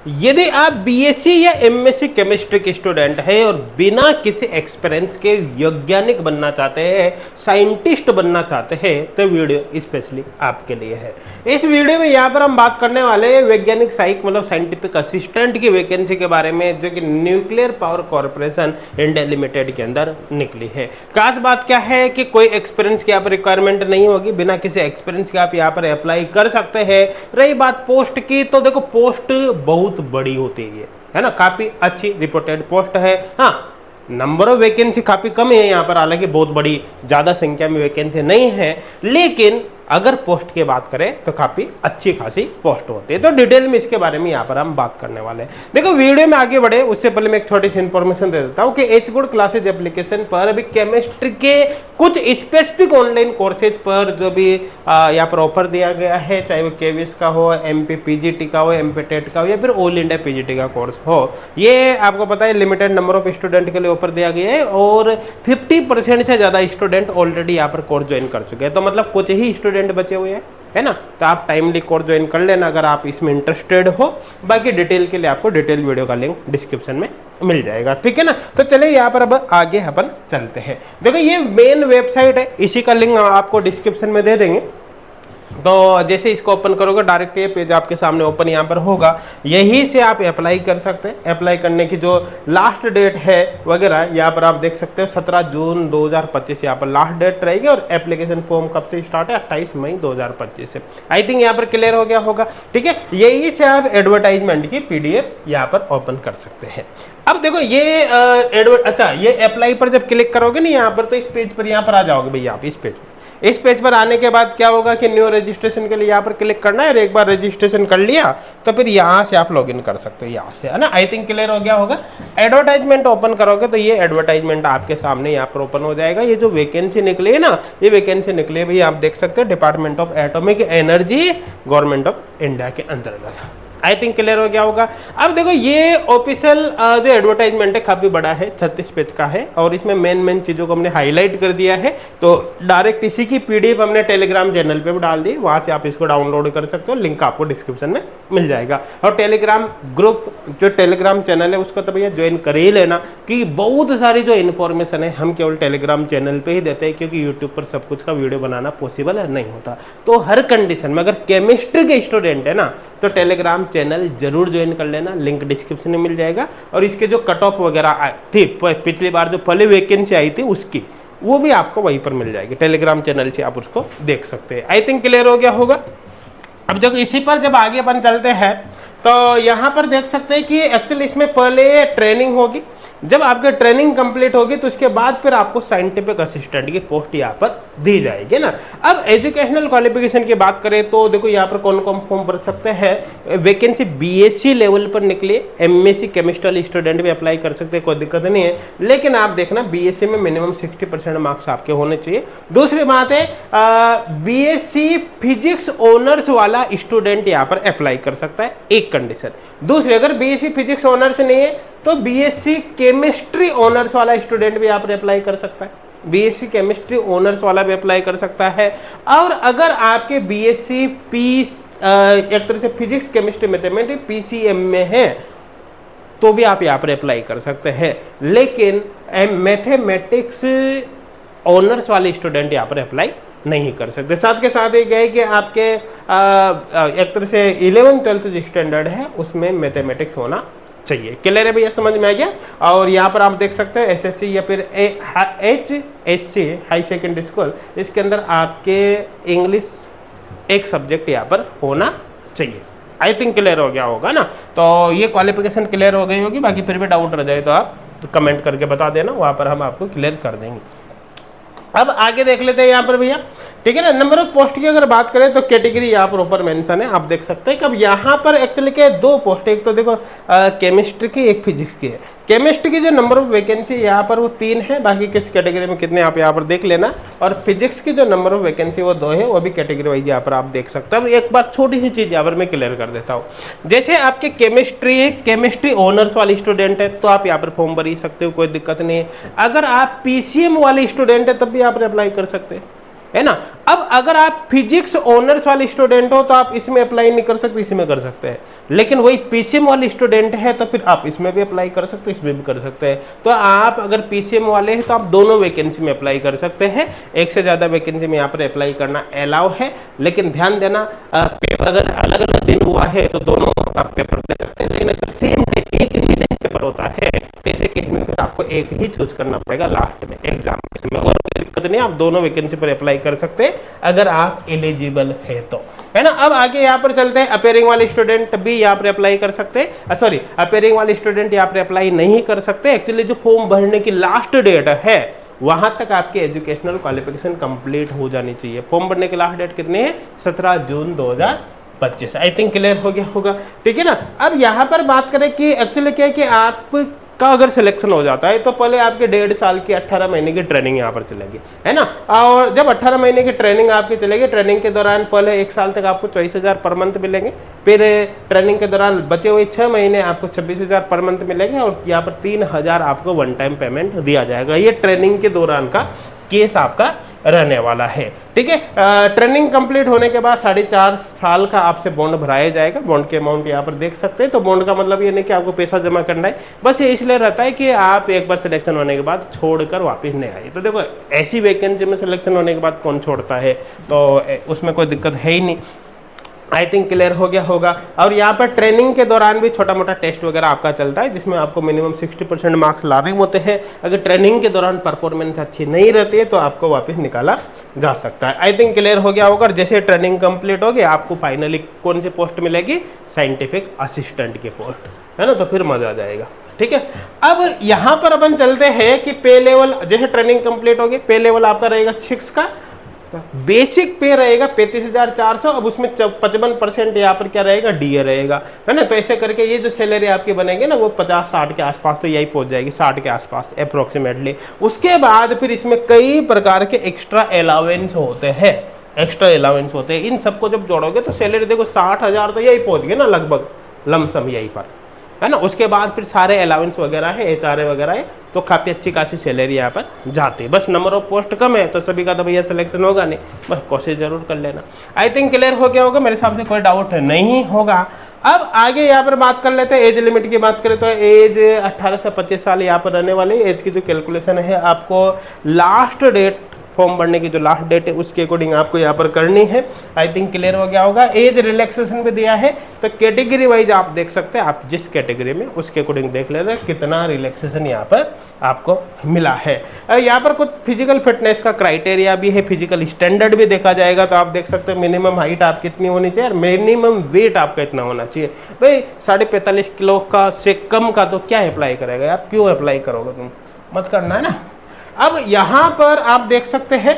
यदि आप बीएससी या एमएससी केमिस्ट्री के स्टूडेंट है और बिना किसी एक्सपीरियंस के वैज्ञानिक बनना चाहते हैं, साइंटिस्ट बनना चाहते हैं, तो वीडियो स्पेशली आपके लिए है। इस वीडियो में यहाँ पर हम बात करने वाले हैं वैज्ञानिक सहायक मतलब साइंटिफिक असिस्टेंट की वैकेंसी के बारे में, जो कि nuclear power corporation India limited के अंदर निकली है। खास बात क्या है कि कोई एक्सपीरियंस की यहाँ पर रिक्वायरमेंट नहीं होगी, बिना किसी एक्सपीरियंस के आप यहाँ पर अप्लाई कर सकते हैं। रही बात पोस्ट की, तो देखो पोस्ट बहुत बड़ी होती है ना, काफी अच्छी रिपोर्टेड पोस्ट है। हाँ, नंबर ऑफ वैकेंसी काफी कम है यहाँ पर, हालांकि बहुत बड़ी ज्यादा संख्या में वैकेंसी नहीं है, लेकिन अगर पोस्ट की बात करें तो काफी अच्छी खासी पोस्ट होती है। तो डिटेल में इसके बारे में यहाँ पर हम बात करने वाले हैं। देखो वीडियो में आगे बढ़े उससे पहले मैं एक छोटी सी इंफॉर्मेशन दे देता हूँ कि एच गुड क्लासेज एप्लीकेशन पर अभी केमिस्ट्री के कुछ स्पेसिफिक ऑनलाइन कोर्सेज पर जो भी यहाँ पर ऑफर दिया गया है, चाहे वो केवीएस का हो, एमपी पीजीटी का हो, एमपी टेट का हो, या फिर ऑल इंडिया पीजीटी का कोर्स हो, ये आपको पता है लिमिटेड नंबर ऑफ स्टूडेंट के लिए ऑफर दिया गया है और 50% से ज्यादा स्टूडेंट ऑलरेडी यहाँ पर कोर्स ज्वाइन कर चुके हैं। तो मतलब कुछ ही स्टूडेंट बचे हुए हैं, है ना, तो आप टाइमली कोर्स ज्वाइन कर लेना अगर आप इसमें इंटरेस्टेड हो। बाकी डिटेल के लिए आपको डिटेल वीडियो का लिंक डिस्क्रिप्शन में मिल जाएगा, ठीक है ना। तो चलिए यहाँ पर अब आगे अपन चलते हैं। देखो ये मेन वेबसाइट है, इसी का लिंक आपको डिस्क्रिप्शन में दे देंगे। तो जैसे इसको ओपन करोगे डायरेक्ट ये पेज आपके सामने ओपन यहाँ पर होगा, यहीं से आप अप्लाई कर सकते हैं। अप्लाई करने की जो लास्ट डेट है वगैरह यहाँ पर आप देख सकते हो, 17 जून 2025 यहाँ पर लास्ट डेट रहेगी और एप्लीकेशन फॉर्म कब से स्टार्ट है, 28 मई 2025 से। आई थिंक यहाँ पर क्लियर हो गया होगा, ठीक है। यही से आप एडवर्टाइजमेंट की पीडीएफ यहाँ पर ओपन कर सकते हैं। अब देखो ये अच्छा, ये अप्लाई पर जब क्लिक करोगे ना यहाँ पर, तो इस पेज पर यहाँ पर आ जाओगे भैया आप। इस पेज पर आने के बाद क्या होगा कि न्यू रजिस्ट्रेशन के लिए यहाँ पर क्लिक करना है और एक बार रजिस्ट्रेशन कर लिया तो फिर यहाँ से आप लॉगिन कर सकते हो, यहाँ से, है ना। आई थिंक क्लियर हो गया होगा। एडवर्टाइजमेंट ओपन करोगे तो ये एडवर्टाइजमेंट आपके सामने यहाँ पर ओपन हो जाएगा। ये जो वैकेंसी निकली है ना, ये वैकेंसी निकली है भाई, आप देख सकते हो department of atomic energy, government of India के अंतर्गत। आई थिंक क्लियर हो गया होगा। अब देखो ये ऑफिशियल जो एडवर्टाइजमेंट है काफी बड़ा है, 36 पेज का है और इसमें मेन चीजों को हमने हाईलाइट कर दिया है। तो डायरेक्ट इसी की पीडीएफ हमने टेलीग्राम चैनल पे भी डाल दी, वहां से आप इसको डाउनलोड कर सकते हो, लिंक आपको डिस्क्रिप्शन में मिल जाएगा। और टेलीग्राम ग्रुप जो टेलीग्राम चैनल है उसको तो भैया ज्वाइन कर ही लेना, कि बहुत सारी जो इन्फॉर्मेशन है हम केवल टेलीग्राम चैनल पे ही देते हैं, क्योंकि यूट्यूब पर सब कुछ का वीडियो बनाना पॉसिबल नहीं होता। तो हर कंडीशन में अगर केमिस्ट्री के स्टूडेंट है ना, तो टेलीग्राम चैनल जरूर ज्वाइन कर लेना, लिंक डिस्क्रिप्शन में मिल जाएगा। और इसके जो कट ऑफ वगैरह थी पिछली बार जो पहले वैकेंसी आई थी उसकी, वो भी आपको वहीं पर मिल जाएगी, टेलीग्राम चैनल से आप उसको देख सकते हैं। आई थिंक क्लियर हो गया होगा। अब देखो इसी पर जब आगे अपन चलते हैं तो यहाँ पर देख सकते हैं कि एक्चुअली इसमें पहले ट्रेनिंग होगी। जब आपकी ट्रेनिंग कंप्लीट होगी तो उसके बाद फिर आपको साइंटिफिक असिस्टेंट की पोस्ट यहाँ पर दी जाएगी ना। अब एजुकेशनल क्वालिफिकेशन की बात करें तो देखो यहाँ पर कौन कौन फॉर्म भर सकते हैं। वैकेंसी बीएससी लेवल पर निकली, एमएससी केमिस्ट्री स्टूडेंट भी अप्लाई कर सकते हैं, कोई दिक्कत नहीं है। लेकिन आप देखना बीएससी में मिनिमम 60% मार्क्स आपके होने चाहिए। दूसरी बात है बीएससी फिजिक्स ऑनर्स वाला स्टूडेंट यहाँ पर अप्लाई कर सकता है, एक कंडीशन। दूसरी, अगर बीएससी फिजिक्स ऑनर्स नहीं है तो बीएससी केमिस्ट्री ऑनर्स वाला स्टूडेंट भी यहाँ पर अप्लाई कर सकता है, बीएससी केमिस्ट्री ऑनर्स वाला भी अप्लाई कर सकता है। और अगर आपके बीएससी एक तरह से फिजिक्स केमिस्ट्री मैथमेटिक्स पीसीएम में है तो भी आप यहाँ पर अप्लाई कर सकते हैं। लेकिन मैथमेटिक्स ऑनर्स वाले स्टूडेंट यहाँ पर अप्लाई नहीं कर सकते। साथ के साथ ये है कि आपके एक तरह से 11th-12th स्टैंडर्ड है उसमें मैथमेटिक्स होना चाहिए। क्लियर है भैया, समझ में आ गया। और यहाँ पर आप देख सकते हैं एसएससी या फिर HSC हाई सेकेंडरी स्कूल, इसके अंदर आपके इंग्लिश एक सब्जेक्ट यहाँ पर होना चाहिए। आई थिंक क्लियर हो गया होगा ना। तो ये क्वालिफिकेशन क्लियर हो गई होगी, बाकी फिर भी डाउट रह जाए तो आप कमेंट करके बता देना, वहाँ पर हम आपको क्लियर कर देंगे। अब आगे देख लेते हैं यहाँ पर भैया, ठीक है ना। नंबर ऑफ पोस्ट की अगर बात करें तो कैटेगरी यहाँ पर ऊपर मेंशन है, आप देख सकते हैं कि अब यहाँ पर एक्चुअली के 2 पोस्ट, एक तो देखो केमिस्ट्री की, एक फिजिक्स की है। केमिस्ट्री की जो नंबर ऑफ वैकेंसी यहाँ पर वो 3 है, बाकी किस कैटेगरी में कितने आप यहाँ पर देख लेना। और फिजिक्स की जो नंबर ऑफ वैकेंसी वो 2 है, वो भी कैटेगरी वाइज यहाँ पर आप देख सकते हैं। अब एक बार छोटी सी चीज यहाँ पर मैं क्लियर कर देता हूँ, जैसे आपके केमिस्ट्री ऑनर्स वाले स्टूडेंट है तो आप यहाँ पर फॉर्म भर ही सकते हो, कोई दिक्कत नहीं है। अगर आप पीसीएम वाले स्टूडेंट है तब भी यहाँ पर अप्लाई कर सकते हैं, है ना। अब अगर आप फिजिक्स ऑनर्स वाले स्टूडेंट हो तो आप इसमें अप्लाई नहीं कर सकते, इसमें कर सकते हैं। लेकिन वही पीसीएम वाले स्टूडेंट है तो फिर आप इसमें भी अप्लाई कर सकते हैं, इसमें भी कर सकते हैं। तो आप अगर पीसीएम वाले हैं तो आप दोनों वैकेंसी में अप्लाई कर सकते हैं, एक से ज़्यादा वैकेंसी में यहाँ पर अप्लाई करना अलाउ है। लेकिन ध्यान देना, पेपर अगर अलग अलग दिन हुआ है तो दोनों आप पेपर दे सकते हैं, लेकिन अगर सेम डे एक ही दिन पेपर होता है जैसे कि इसमें फिर आपको एक ही चूज करना पड़ेगा लास्ट में एग्जाम में। और कोई दिक्कत नहीं, आप दोनों वैकेंसी पर अप्लाई कर सकते हैं अगर आप एलिजिबल है तो, है ना। अब आगे यहाँ पर चलते हैं, अपेयरिंग वाले स्टूडेंट भी यहाँ पर अप्लाई कर सकते हैं, सॉरी अपेयरिंग वाले स्टूडेंट यहाँ पर अप्लाई नहीं कर सकते। एक्चुअली जो फॉर्म भरने की लास्ट डेट है वहां तक आपकी एजुकेशनल क्वालिफिकेशन कंप्लीट हो जानी चाहिए। फॉर्म भरने की लास्ट डेट कितनी है? 17 जून 2025। आई थिंक क्लियर हो गया होगा, ठीक है ना। अब यहाँ पर बात करें कि एक्चुअली क्या है कि आपका अगर सिलेक्शन हो जाता है तो पहले आपके 1.5 साल की 18 महीने की ट्रेनिंग यहाँ पर चलेगी, है ना। और जब 18 महीने की ट्रेनिंग आपकी चलेगी, ट्रेनिंग के दौरान पहले 1 साल तक आपको 24,000 पर मंथ मिलेंगे, फिर ट्रेनिंग के दौरान बचे हुए 6 महीने आपको 26,000 पर मंथ मिलेंगे, और यहाँ पर 3,000 आपको वन टाइम पेमेंट दिया जाएगा। ये ट्रेनिंग के दौरान का केस आपका रहने वाला है, ठीक है। ट्रेनिंग कंप्लीट होने के बाद 4.5 साल का आपसे बॉन्ड भराया जाएगा। बॉन्ड के अमाउंट यहाँ पर देख सकते हैं। तो बॉन्ड का मतलब ये नहीं कि आपको पैसा जमा करना है, बस ये इसलिए रहता है कि आप एक बार सिलेक्शन होने के बाद छोड़कर वापस नहीं आए। तो देखो ऐसी वैकेंसी में सिलेक्शन होने के बाद कौन छोड़ता है, तो उसमें कोई दिक्कत है ही नहीं। आई थिंक क्लियर हो गया होगा। और यहाँ पर ट्रेनिंग के दौरान भी छोटा मोटा टेस्ट वगैरह आपका चलता है, जिसमें आपको मिनिमम 60% मार्क्स लाने होते हैं। अगर ट्रेनिंग के दौरान परफॉर्मेंस अच्छी नहीं रहती है तो आपको वापस निकाला जा सकता है। आई थिंक क्लियर हो गया होगा। जैसे ट्रेनिंग कंप्लीट हो गया आपको फाइनली कौन सी पोस्ट मिलेगी? साइंटिफिक असिस्टेंट की पोस्ट, है ना। तो फिर मजा आ जाएगा, ठीक है। अब यहाँ पर अपन चलते हैं कि पे लेवल, जैसे ट्रेनिंग कंप्लीट होगी पे लेवल आपका रहेगा 6 का, बेसिक पे रहेगा 35,400। अब उसमें 55% यहाँ पर क्या रहेगा? डीए रहेगा, है ना। तो ऐसे करके ये जो सैलरी आपकी बनेगी ना वो 50-60 के आसपास तो यही पहुंच जाएगी, 60 के आसपास अप्रोक्सीमेटली। उसके बाद फिर इसमें कई प्रकार के एक्स्ट्रा अलाउंस होते हैं, एक्स्ट्रा अलाउंस होते हैं। इन सबको जब जोड़ोगे तो सैलरी देखो 60,000 तो यही पहुंच गए ना लगभग, लमसम यही पर, है ना। उसके बाद फिर सारे अलाउंस वगैरह है, एचआरए वगैरह है, तो काफ़ी अच्छी खासी सैलरी यहाँ पर जाती है। बस नंबर ऑफ पोस्ट कम है तो सभी का तो भैया सिलेक्शन होगा नहीं, बस कोशिश जरूर कर लेना। आई थिंक क्लियर हो गया होगा, मेरे हिसाब से कोई डाउट नहीं होगा। अब आगे यहाँ पर बात कर लेते हैं, एज लिमिट की बात करें तो एज 18 से 25 साल यहाँ पर रहने वाली। एज की जो कैलकुलेशन है आपको लास्ट डेट फॉर्म भरने की जो लास्ट डेट है उसके अकॉर्डिंग आपको यहाँ पर करनी है। आई थिंक क्लियर हो गया होगा। एज रिलैक्सेशन भी दिया है तो कैटेगरी वाइज आप देख सकते हैं, आप जिस कैटेगरी में उसके अकॉर्डिंग देख लेना कितना रिलैक्सेशन यहाँ पर आपको मिला है। यहाँ पर कुछ फिजिकल फिटनेस का क्राइटेरिया भी है, फिजिकल स्टैंडर्ड भी देखा जाएगा। तो आप देख सकते हैं मिनिमम हाइट आप कितनी होनी चाहिए और मिनिमम वेट आपका इतना होना चाहिए। भाई 45.5 किलो का से कम का तो क्या अप्लाई करेगा यार, क्यों अप्लाई करोगे तुम, मत करना, है ना। अब यहां पर आप देख सकते हैं,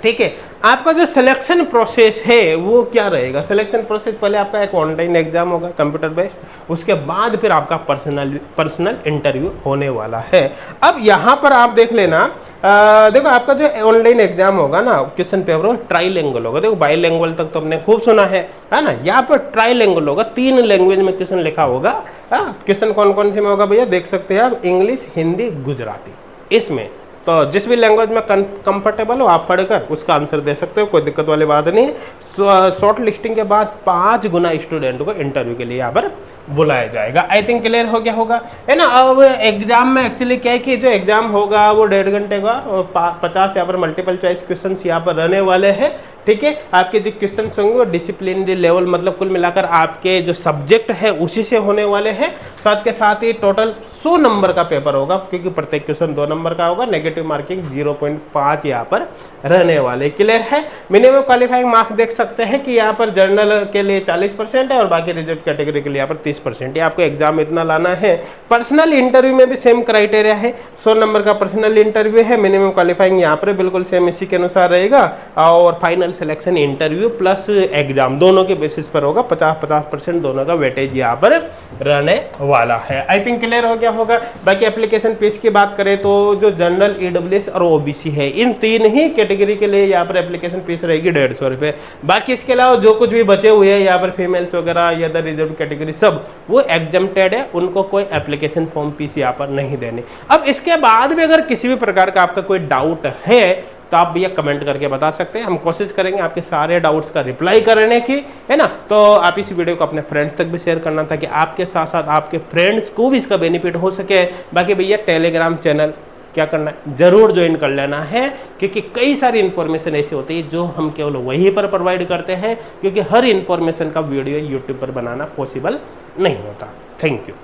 ठीक है, आपका जो सिलेक्शन प्रोसेस है वो क्या रहेगा। सिलेक्शन प्रोसेस पहले आपका एक ऑनलाइन एग्जाम होगा कंप्यूटर बेस्ड, उसके बाद फिर आपका पर्सनल इंटरव्यू होने वाला है। अब यहाँ पर आप देख लेना, देखो आपका जो ऑनलाइन एग्जाम होगा ना, क्वेश्चन पेपर ट्राइलैंगुअल होगा। देखो बाइलैंगुअल तक तो हमने खूब सुना है ना। यहाँ पर ट्राइलैंगुअल होगा, 3 लैंग्वेज में क्वेश्चन लिखा होगा। क्वेश्चन कौन कौन से में होगा भैया, देख सकते हैं आप, इंग्लिश, हिंदी, गुजराती। इसमें तो जिस भी लैंग्वेज में कंफर्टेबल हो आप पढ़कर उसका आंसर दे सकते हो, कोई दिक्कत वाली बात नहीं है। शॉर्ट लिस्टिंग के बाद 5 गुना स्टूडेंट को इंटरव्यू के लिए यहाँ पर बुलाया जाएगा। आई थिंक क्लियर हो गया होगा, है ना। अब एग्जाम में एक्चुअली क्या है कि जो एग्जाम होगा वो 1.5 घंटे का और 50 यहाँ पर मल्टीपल चॉइस क्वेश्चन यहाँ पर रहने वाले हैं, ठीक है। आपके जो क्वेश्चन होंगे वो डिसिप्लिनरी लेवल, मतलब कुल मिलाकर आपके जो सब्जेक्ट है उसी से होने वाले हैं। साथ के साथ ही टोटल 100 नंबर का पेपर होगा, क्योंकि प्रत्येक क्वेश्चन 2 नंबर का होगा। नेगेटिव मार्किंग 0.5 यहाँ पर रहने वाले। क्लियर है। मिनिमम क्वालिफाइंग मार्क्स देख सकते हैं कि यहाँ पर जर्नल के लिए 40% है और बाकी रिजर्व कैटेगरी के लिए यहाँ पर 30%। आपको एग्जाम इतना लाना है। पर्सनल इंटरव्यू में भी सेम क्राइटेरिया है, 100 नंबर का पर्सनल इंटरव्यू है। मिनिमम क्वालिफाइंग यहाँ पर बिल्कुल सेम इसी के अनुसार रहेगा और final selection interview plus exam दोनों के बेसिस पर होगा। 50-50% दोनों का वेटेज यहाँ पर रहने वाला है। आई थिंक क्लियर हो गया होगा। बाकी एप्लीकेशन फीस की बात करें तो जो जनरल, ईडब्ल्यूएस और ओबीसी है, इन 3 ही कैटेगरी के लिए यहाँ पर एप्लीकेशन फीस रहेगी 150 रुपये। बाकी इसके अलावा जो कुछ भी बचे हुए हैं यहाँ पर फीमेल्स वगैरह या अदर रिजर्व कैटेगरी सब वो एग्जम्प्टेड है, उनको कोई एप्लीकेशन फॉर्म फीस यहाँ पर नहीं देनी। अब इसके बाद भी अगर किसी भी प्रकार का आपका कोई डाउट है तो तो आप भैया कमेंट करके बता सकते हैं, हम कोशिश करेंगे आपके सारे डाउट्स का रिप्लाई करने की, है ना। तो आप इस वीडियो को अपने फ्रेंड्स तक भी शेयर करना ताकि आपके साथ साथ आपके फ्रेंड्स को भी इसका बेनिफिट हो सके। बाकी भैया टेलीग्राम चैनल क्या करना है, जरूर ज्वाइन कर लेना है, क्योंकि कई सारी इंफॉर्मेशन ऐसी होती है जो हम केवल वहीं पर प्रोवाइड करते हैं, क्योंकि हर इंफॉर्मेशन का वीडियो यूट्यूब पर बनाना पॉसिबल नहीं होता। Thank you.